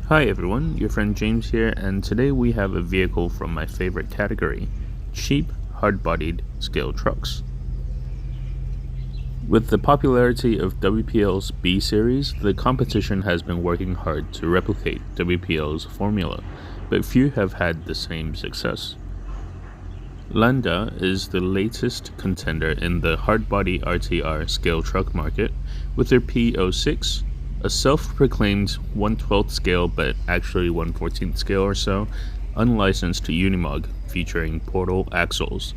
Hi everyone, your friend James here, and today we have a vehicle from my favorite category, cheap, hard-bodied scale trucks. With the popularity of WPL's B series, the competition has been working hard to replicate WPL's formula, but few have had the same success. Landa is the latest contender in the hard-body RTR scale truck market with their P06, a self-proclaimed 1/12th scale but actually 1/14th scale or so, unlicensed Unimog featuring portal axles.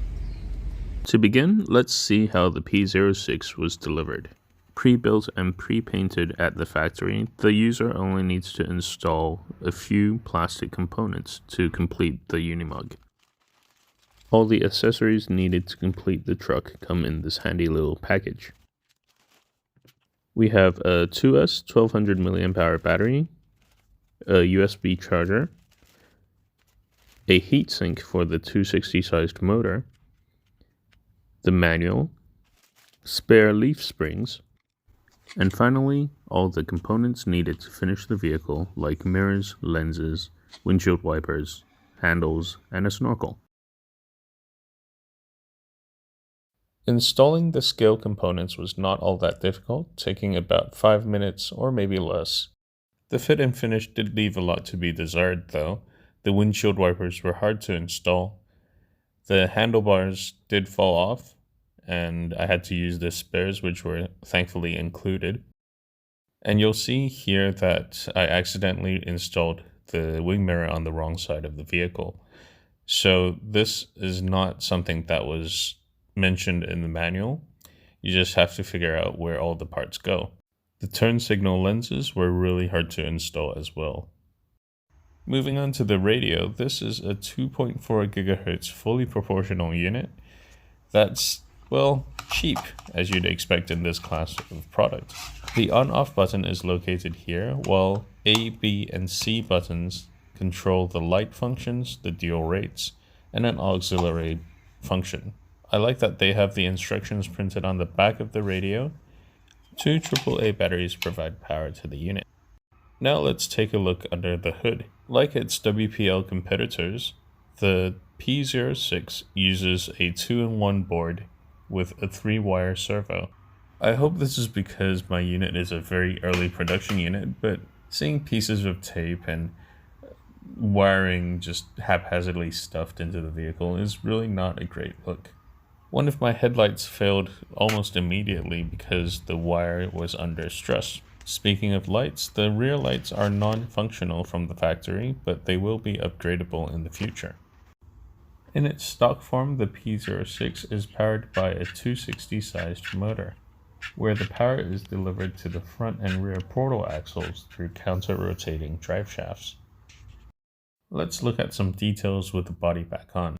To begin, let's see how the P06 was delivered. Pre-built and pre-painted at the factory, the user only needs to install a few plastic components to complete the Unimog. All the accessories needed to complete the truck come in this handy little package. We have a 2S 1200 mAh battery, a USB charger, a heatsink for the 260 sized motor, the manual, spare leaf springs, and finally all the components needed to finish the vehicle like mirrors, lenses, windshield wipers, handles, and a snorkel. Installing the scale components was not all that difficult, taking about 5 minutes or maybe less. The fit and finish did leave a lot to be desired though. The windshield wipers were hard to install. The handlebars did fall off, and I had to use the spares, which were thankfully included. And you'll see here that I accidentally installed the wing mirror on the wrong side of the vehicle. So this is not something that was mentioned in the manual. You just have to figure out where all the parts go. The turn signal lenses were really hard to install as well. Moving on to the radio, this is a 2.4 GHz fully proportional unit. That's, well, cheap, as you'd expect in this class of product. The on-off button is located here, while A, B, and C buttons control the light functions, the dual rates, and an auxiliary function. I like that they have the instructions printed on the back of the radio. 2 AAA batteries provide power to the unit. Now let's take a look under the hood. Like its WPL competitors, the P06 uses a 2-in-1 board with a 3-wire servo. I hope this is because my unit is a very early production unit, but seeing pieces of tape and wiring just haphazardly stuffed into the vehicle is really not a great look. One of my headlights failed almost immediately because the wire was under stress. Speaking of lights, the rear lights are non-functional from the factory, but they will be upgradable in the future. In its stock form, the P06 is powered by a 260 sized motor, where the power is delivered to the front and rear portal axles through counter-rotating drive shafts. Let's look at some details with the body back on.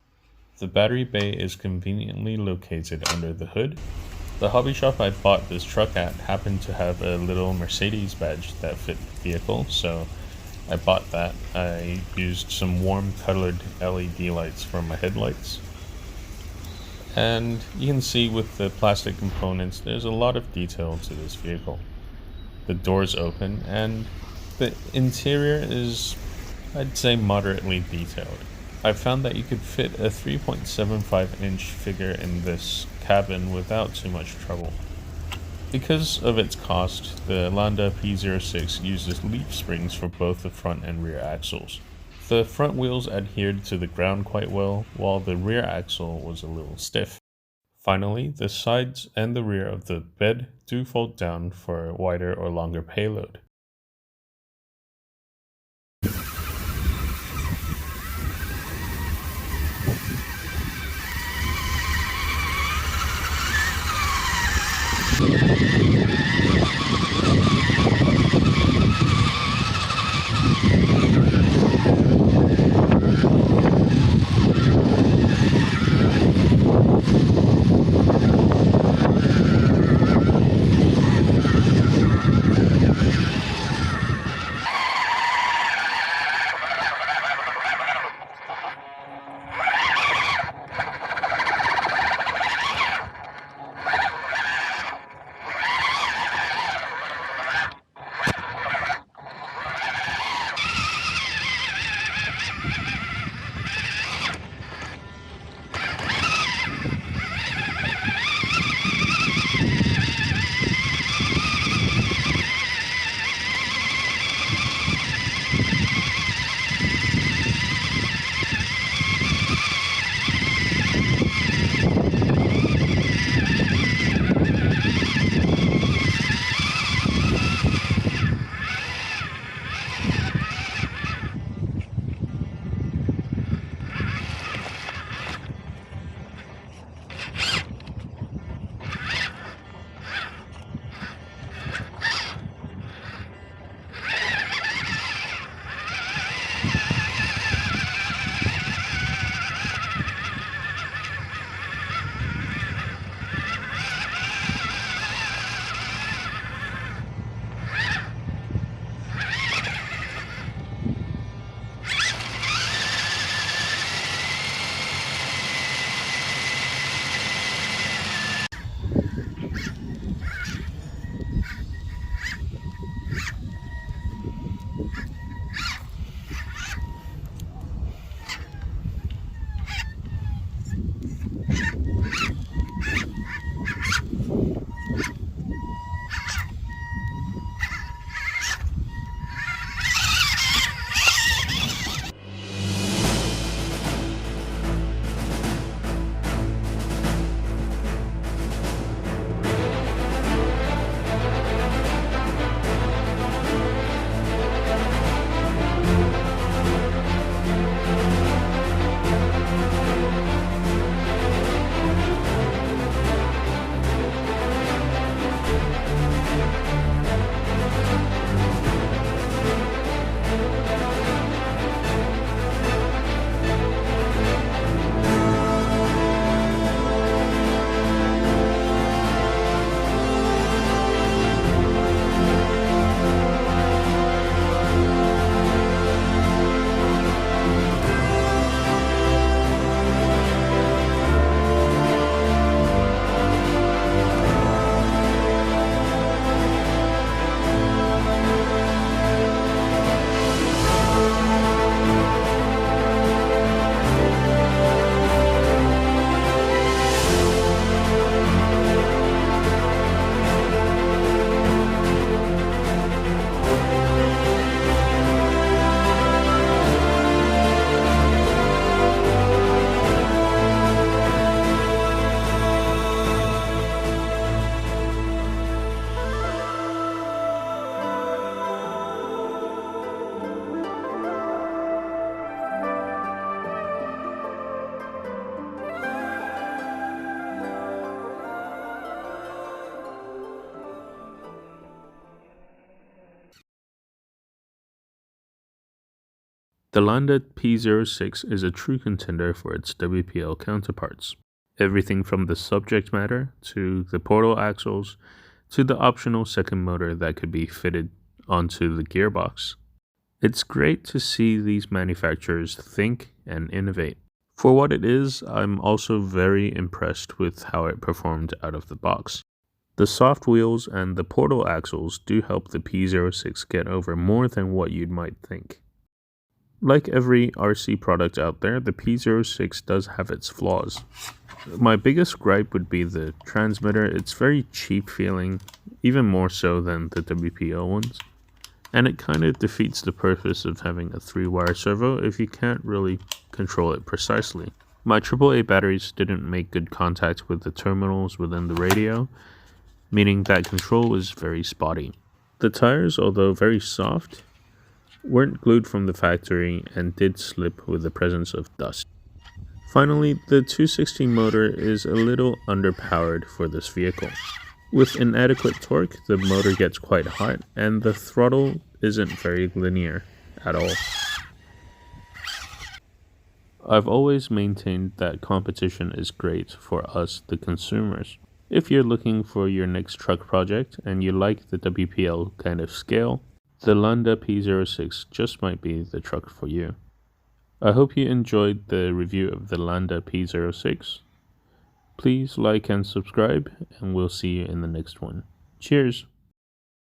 The battery bay is conveniently located under the hood. The hobby shop I bought this truck at happened to have a little Mercedes badge that fit the vehicle, so I bought that. I used some warm colored LED lights for my headlights. And you can see with the plastic components, there's a lot of detail to this vehicle. The doors open, and the interior is, I'd say, moderately detailed. I found that you could fit a 3.75-inch figure in this cabin without too much trouble. Because of its cost, the Landa P06 uses leaf springs for both the front and rear axles. The front wheels adhered to the ground quite well, while the rear axle was a little stiff. Finally, the sides and the rear of the bed do fold down for a wider or longer payload. The Landa P06 is a true contender for its WPL counterparts. Everything from the subject matter to the portal axles to the optional second motor that could be fitted onto the gearbox. It's great to see these manufacturers think and innovate. For what it is, I'm also very impressed with how it performed out of the box. The soft wheels and the portal axles do help the P06 get over more than what you might think. Like every RC product out there, the P06 does have its flaws. My biggest gripe would be the transmitter. It's very cheap feeling, even more so than the WPL ones. And it kind of defeats the purpose of having a 3-wire servo if you can't really control it precisely. My AAA batteries didn't make good contact with the terminals within the radio, meaning that control was very spotty. The tires, although very soft, weren't glued from the factory and did slip with the presence of dust. Finally, the 216 motor is a little underpowered for this vehicle. With inadequate torque, the motor gets quite hot and the throttle isn't very linear at all. I've always maintained that competition is great for us, the consumers. If you're looking for your next truck project and you like the WPL kind of scale, the Landa P06 just might be the truck for you. I hope you enjoyed the review of the Landa P06. Please like and subscribe, and we'll see you in the next one. Cheers!